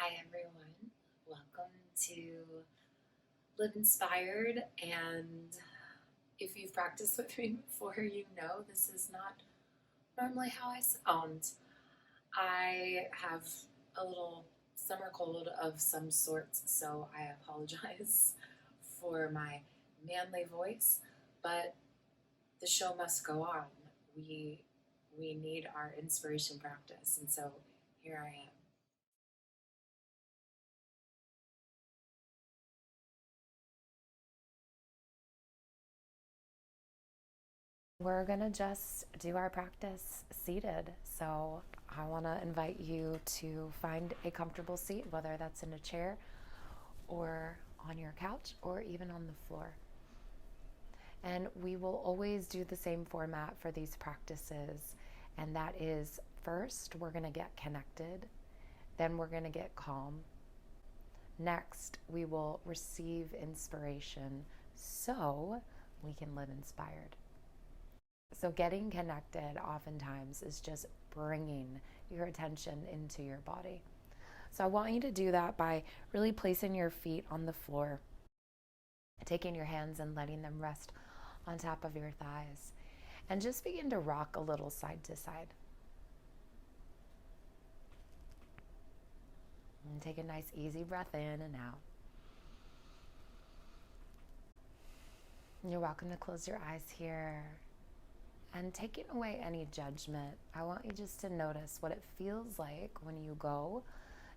Hi everyone, welcome to Live Inspired. And if you've practiced with me before, you know this is not normally how I sound. I have a little summer cold of some sorts, so I apologize for my manly voice, but the show must go on. We we need our inspiration practice, and so here I am. We're gonna just do our practice seated. So I wanna invite you to find a comfortable seat, whether that's in a chair or on your couch or even on the floor. And we will always do the same format for these practices. And that is first, we're gonna get connected, then we're gonna get calm. Next, we will receive inspiration so we can live inspired. So, getting connected oftentimes is just bringing your attention into your body. So, I want you to do that by really placing your feet on the floor, taking your hands and letting them rest on top of your thighs, and just begin to rock a little side to side. And take a nice, easy breath in and out. You're welcome to close your eyes here. And taking away any judgment, I want you just to notice what it feels like when you go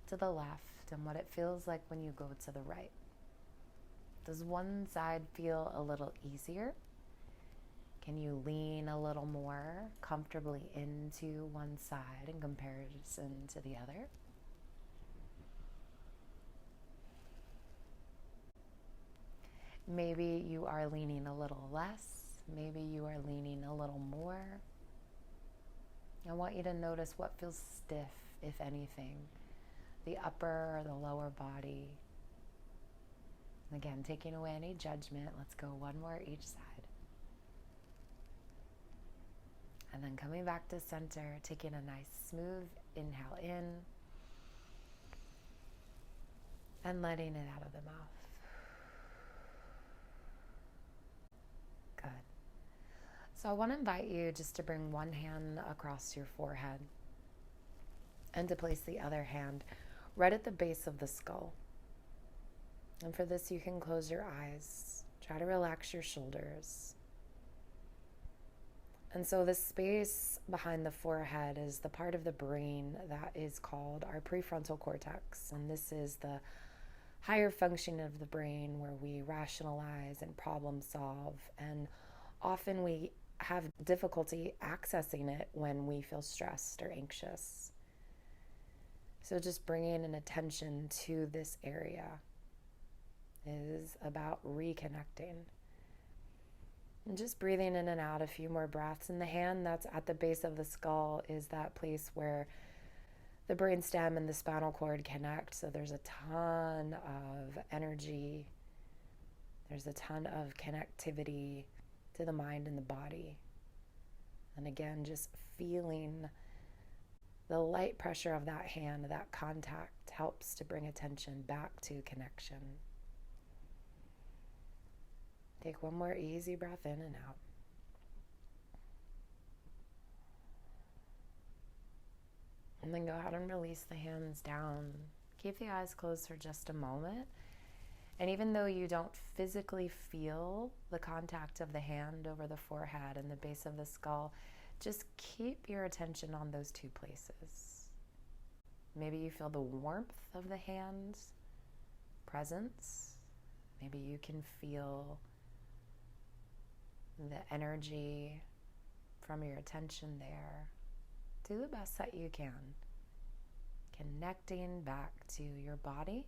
to the left and what it feels like when you go to the right. Does one side feel a little easier? Can you lean a little more comfortably into one side in comparison to the other? Maybe you are leaning a little less. Maybe you are leaning a little more. I want you to notice what feels stiff, if anything, the upper or the lower body. Again, taking away any judgment. Let's go one more each side. And then coming back to center, taking a nice smooth inhale in and letting it out of the mouth. Good. So I want to invite you just to bring one hand across your forehead and to place the other hand right at the base of the skull. And for this, you can close your eyes. Try to relax your shoulders. And so the space behind the forehead is the part of the brain that is called our prefrontal cortex. And this is the higher function of the brain where we rationalize and problem solve. And often we have difficulty accessing it when we feel stressed or anxious. So just bringing an attention to this area is about reconnecting. And just breathing in and out a few more breaths. And the hand that's at the base of the skull is that place where the brainstem and the spinal cord connect. So there's a ton of energy. There's a ton of connectivity to the mind and the body. And again, just feeling the light pressure of that hand, that contact, helps to bring attention back to connection. Take one more easy breath in and out. And then go ahead and release the hands down. Keep the eyes closed for just a moment. And even though you don't physically feel the contact of the hand over the forehead and the base of the skull, just keep your attention on those two places. Maybe you feel the warmth of the hand's presence. Maybe you can feel the energy from your attention there. Do the best that you can. Connecting back to your body,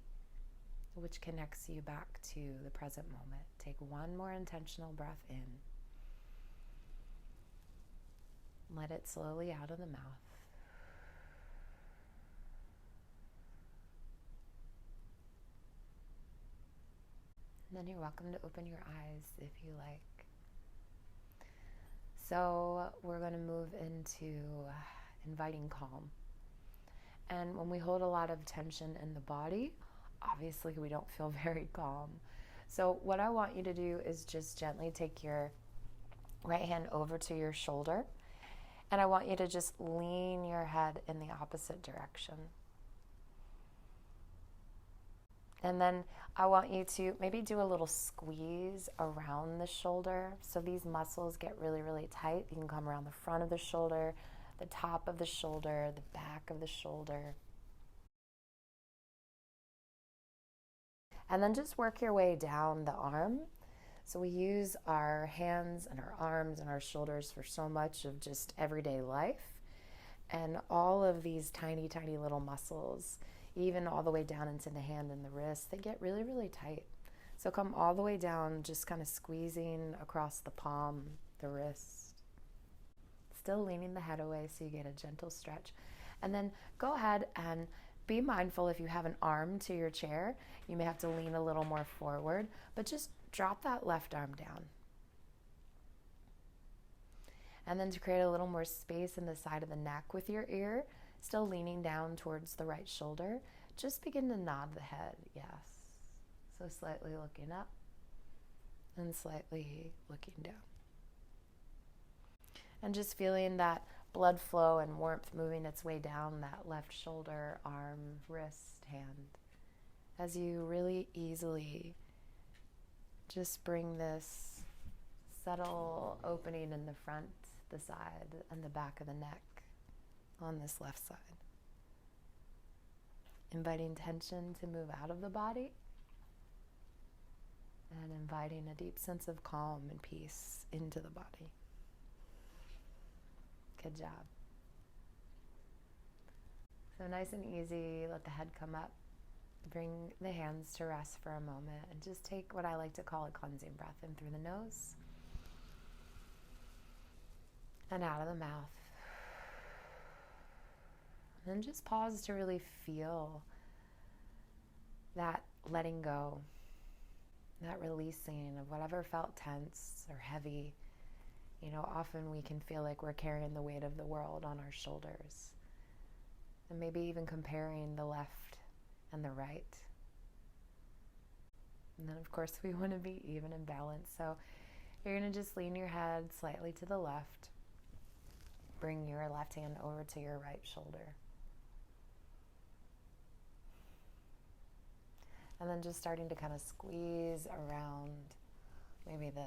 which connects you back to the present moment. Take one more intentional breath in. Let it slowly out of the mouth. And then you're welcome to open your eyes if you like. So we're going to move into inviting calm. And when we hold a lot of tension in the body, obviously we don't feel very calm. So what I want you to do is just gently take your right hand over to your shoulder, and I want you to just lean your head in the opposite direction. And then I want you to maybe do a little squeeze around the shoulder. So these muscles get really, really tight. You can come around the front of the shoulder, the top of the shoulder, the back of the shoulder. And then just work your way down the arm. So we use our hands and our arms and our shoulders for so much of just everyday life. And all of these tiny, tiny little muscles, even all the way down into the hand and the wrist, they get really, really tight. So come all the way down, just kind of squeezing across the palm, the wrist. Still leaning the head away so you get a gentle stretch. And then go ahead and be mindful if you have an arm to your chair, you may have to lean a little more forward, but just drop that left arm down. And then to create a little more space in the side of the neck with your ear, still leaning down towards the right shoulder, just begin to nod the head, yes. So slightly looking up and slightly looking down. And just feeling that blood flow and warmth moving its way down that left shoulder, arm, wrist, hand, as you really easily just bring this subtle opening in the front, the side, and the back of the neck on this left side. Inviting tension to move out of the body and inviting a deep sense of calm and peace into the body. Good job. So nice and easy, let the head come up. Bring the hands to rest for a moment and just take what I like to call a cleansing breath in through the nose and out of the mouth. And then just pause to really feel that letting go, that releasing of whatever felt tense or heavy. You know, often we can feel like we're carrying the weight of the world on our shoulders. And maybe even comparing the left and the right. And then, of course, we want to be even and balanced. So you're going to just lean your head slightly to the left. Bring your left hand over to your right shoulder. And then just starting to kind of squeeze around maybe the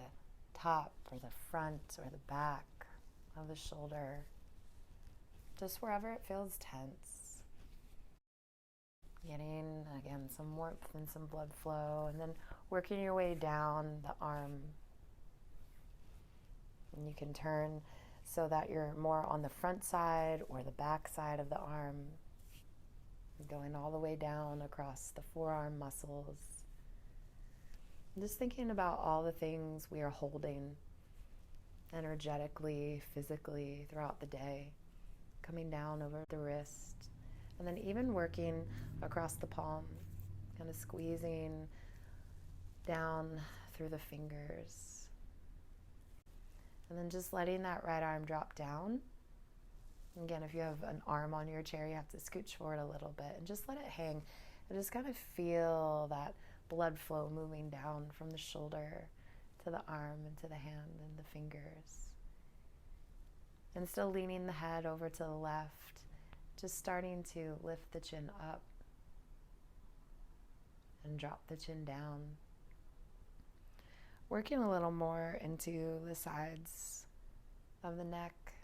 top or the front or the back of the shoulder, just wherever it feels tense. Getting, again, some warmth and some blood flow, and then working your way down the arm. And you can turn so that you're more on the front side or the back side of the arm, going all the way down across the forearm muscles. Just thinking about all the things we are holding energetically, physically throughout the day, coming down over the wrist, and then even working across the palm, kind of squeezing down through the fingers. And then just letting that right arm drop down. Again, if you have an arm on your chair, you have to scooch forward a little bit and just let it hang. And just kind of feel that blood flow moving down from the shoulder to the arm and to the hand and the fingers. And still leaning the head over to the left, just starting to lift the chin up and drop the chin down. Working a little more into the sides of the neck,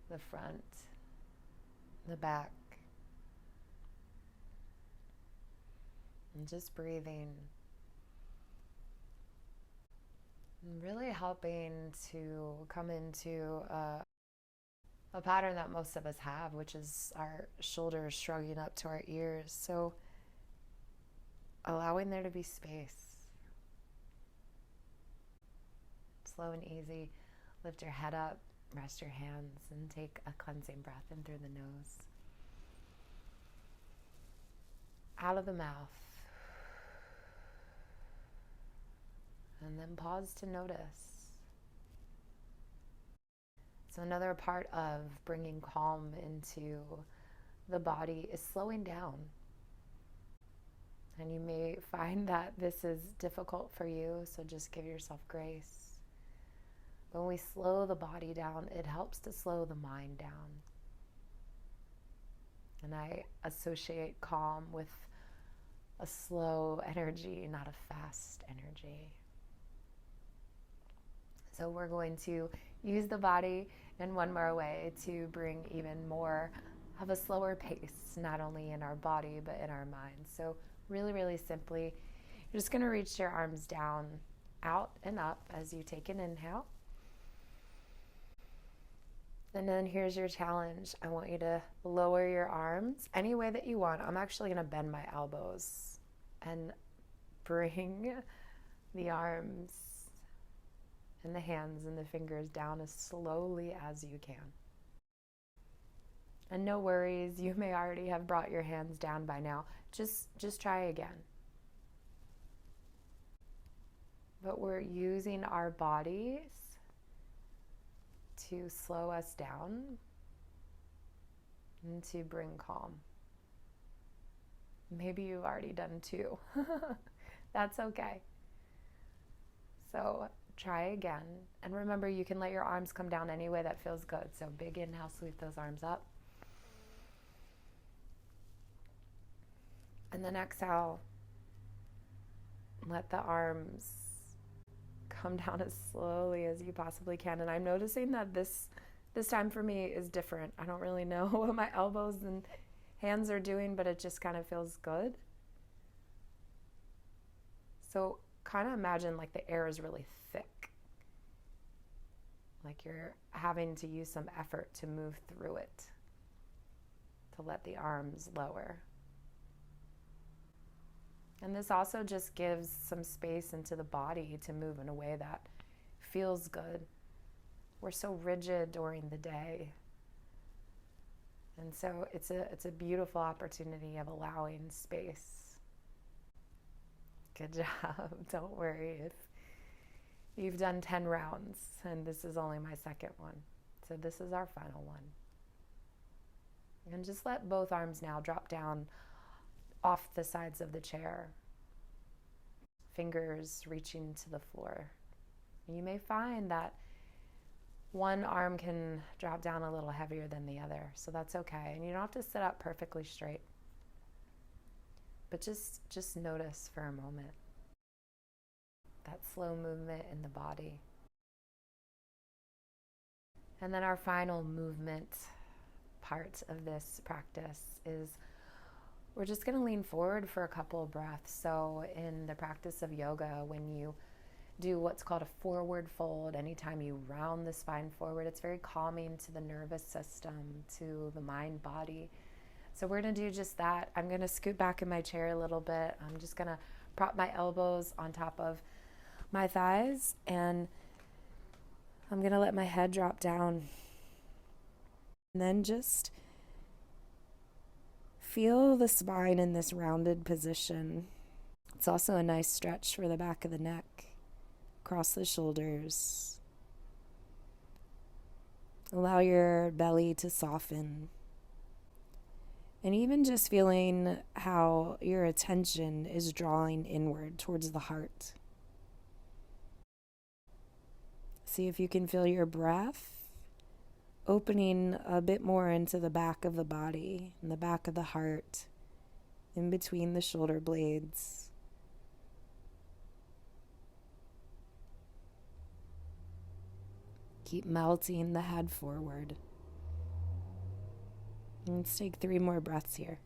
the front, the back, and just breathing. And really helping to come into a pattern that most of us have, which is our shoulders shrugging up to our ears. So allowing there to be space. Slow and easy. Lift your head up, rest your hands, and take a cleansing breath in through the nose. Out of the mouth. And then pause to notice. So another part of bringing calm into the body is slowing down. And you may find that this is difficult for you, so just give yourself grace. When we slow the body down, it helps to slow the mind down. And I associate calm with a slow energy, not a fast energy. So we're going to use the body in one more way to bring even more of a slower pace, not only in our body, but in our mind. So really, really simply, you're just going to reach your arms down, out and up as you take an inhale. And then here's your challenge. I want you to lower your arms any way that you want. I'm actually going to bend my elbows and bring the arms and the hands and the fingers down as slowly as you can. And no worries, you may already have brought your hands down by now. Just try again. But we're using our bodies to slow us down and to bring calm. Maybe you've already done two. That's okay. So try again. And remember, you can let your arms come down any way that feels good. So big inhale, sweep those arms up. And then exhale, let the arms come down as slowly as you possibly can. And I'm noticing that this time for me is different. I don't really know what my elbows and hands are doing, but it just kind of feels good. So kind of imagine like the air is really thick. Like you're having to use some effort to move through it, to let the arms lower. And this also just gives some space into the body to move in a way that feels good. We're so rigid during the day. And so it's a beautiful opportunity of allowing space. Good job. Don't worry if you've done 10 rounds and this is only my second one. So this is our final one. And just let both arms now drop down off the sides of the chair, fingers reaching to the floor. You may find that one arm can drop down a little heavier than the other, so that's okay. And you don't have to sit up perfectly straight, but just notice for a moment that slow movement in the body. And then our final movement part of this practice is we're just going to lean forward for a couple of breaths. So in the practice of yoga, when you do what's called a forward fold, anytime you round the spine forward, it's very calming to the nervous system, to the mind body. So we're going to do just that. I'm going to scoot back in my chair a little bit. I'm just going to prop my elbows on top of my thighs, and I'm going to let my head drop down. And then just feel the spine in this rounded position. It's also a nice stretch for the back of the neck, across the shoulders. Allow your belly to soften. And even just feeling how your attention is drawing inward towards the heart. See if you can feel your breath opening a bit more into the back of the body, and the back of the heart, in between the shoulder blades. Keep melting the head forward. And let's take 3 more breaths here.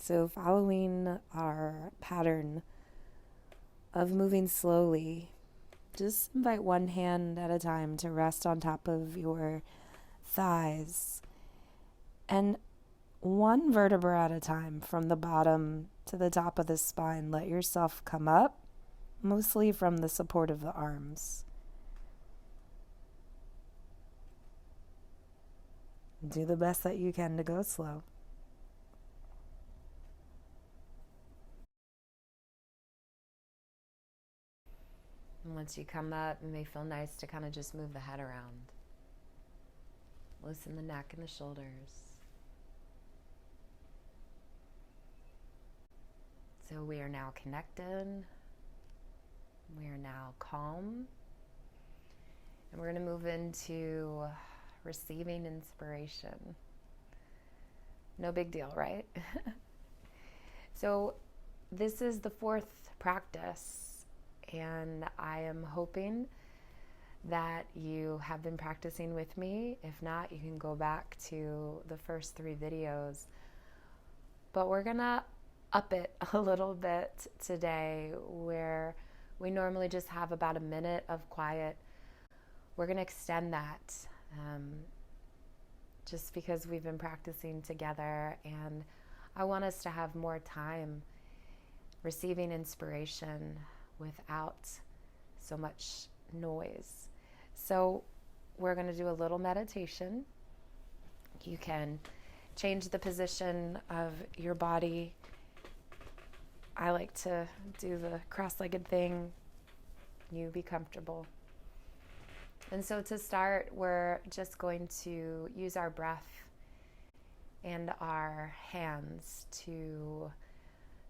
So following our pattern of moving slowly, just invite one hand at a time to rest on top of your thighs, and one vertebra at a time from the bottom to the top of the spine. Let yourself come up, mostly from the support of the arms. Do the best that you can to go slow. And once you come up, it may feel nice to kind of just move the head around. Loosen the neck and the shoulders. So we are now connected. We are now calm. And we're going to move into receiving inspiration. No big deal, right? So this is the fourth practice, and I am hoping that you have been practicing with me. If not, you can go back to the first 3 videos. But we're going to up it a little bit today, where we normally just have about a minute of quiet. We're going to extend that just because we've been practicing together, and I want us to have more time receiving inspiration without so much noise. So we're going to do a little meditation. You can change the position of your body. I like to do the cross-legged thing. You be comfortable. And so to start, we're just going to use our breath and our hands to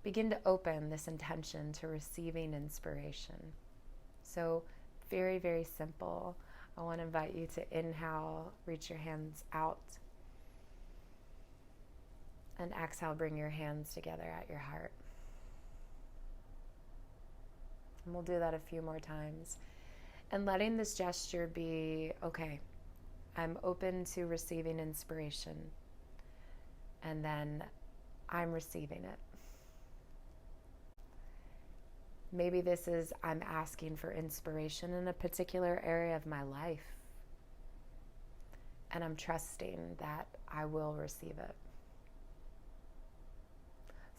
begin to open this intention to receiving inspiration. So very, very simple. I want to invite you to inhale, reach your hands out. And exhale, bring your hands together at your heart. And we'll do that a few more times. And letting this gesture be, okay, I'm open to receiving inspiration. And then I'm receiving it. Maybe this is, I'm asking for inspiration in a particular area of my life. And I'm trusting that I will receive it.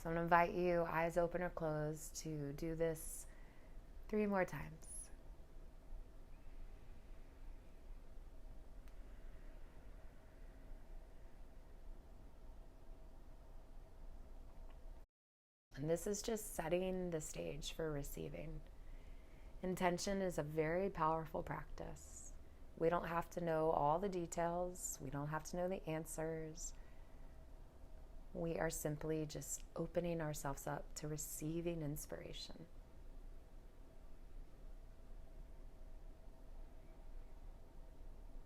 So I'm going to invite you, eyes open or closed, to do this 3 more times. And this is just setting the stage for receiving. Intention is a very powerful practice. We don't have to know all the details. We don't have to know the answers. We are simply just opening ourselves up to receiving inspiration.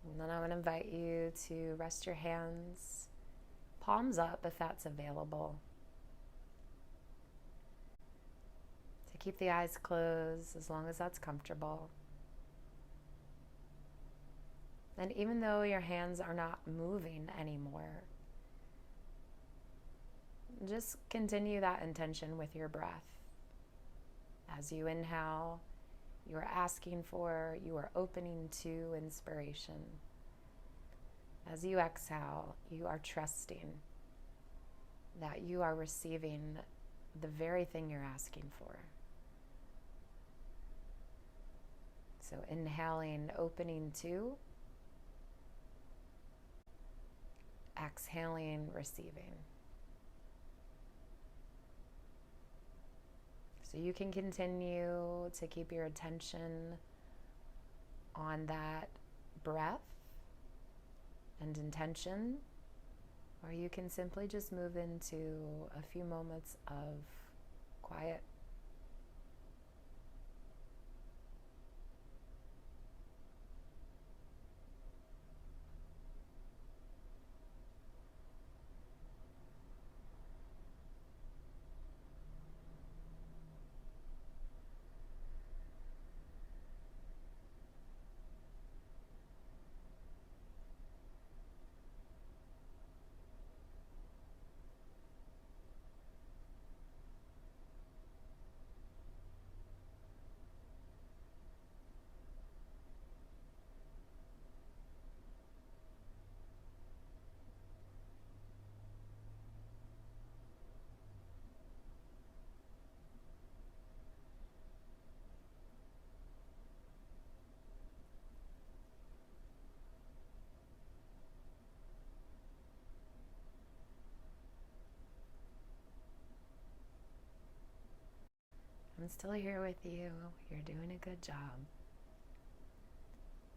And then I want to invite you to rest your hands, palms up if that's available. To keep the eyes closed as long as that's comfortable. And even though your hands are not moving anymore, just continue that intention with your breath. As you inhale, you are asking for, you are opening to inspiration. As you exhale, you are trusting that you are receiving the very thing you're asking for. So inhaling, opening to. Exhaling, receiving. So you can continue to keep your attention on that breath and intention, or you can simply just move into a few moments of quiet. I'm still here with you. You're doing a good job.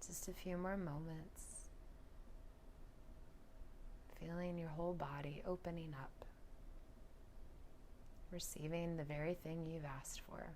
Just a few more moments. Feeling your whole body opening up. Receiving the very thing you've asked for.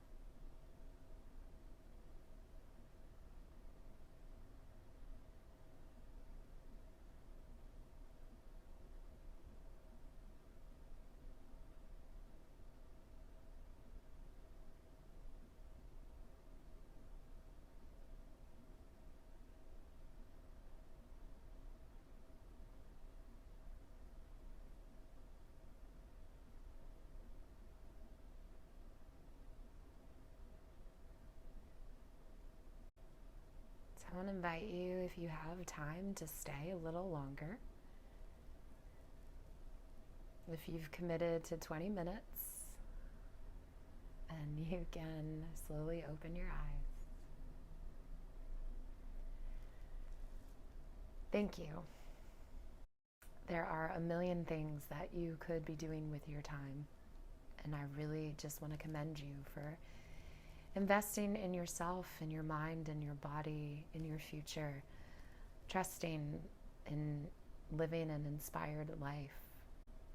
I want to invite you, if you have time, to stay a little longer. If you've committed to 20 minutes, and you can slowly open your eyes. Thank you. There are a million things that you could be doing with your time, and I really just want to commend you for investing in yourself, in your mind, in your body, in your future, trusting in living an inspired life,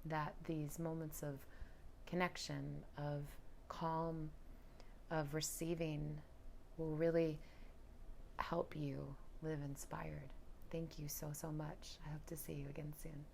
that these moments of connection, of calm, of receiving will really help you live inspired. Thank you so, so much. I hope to see you again soon.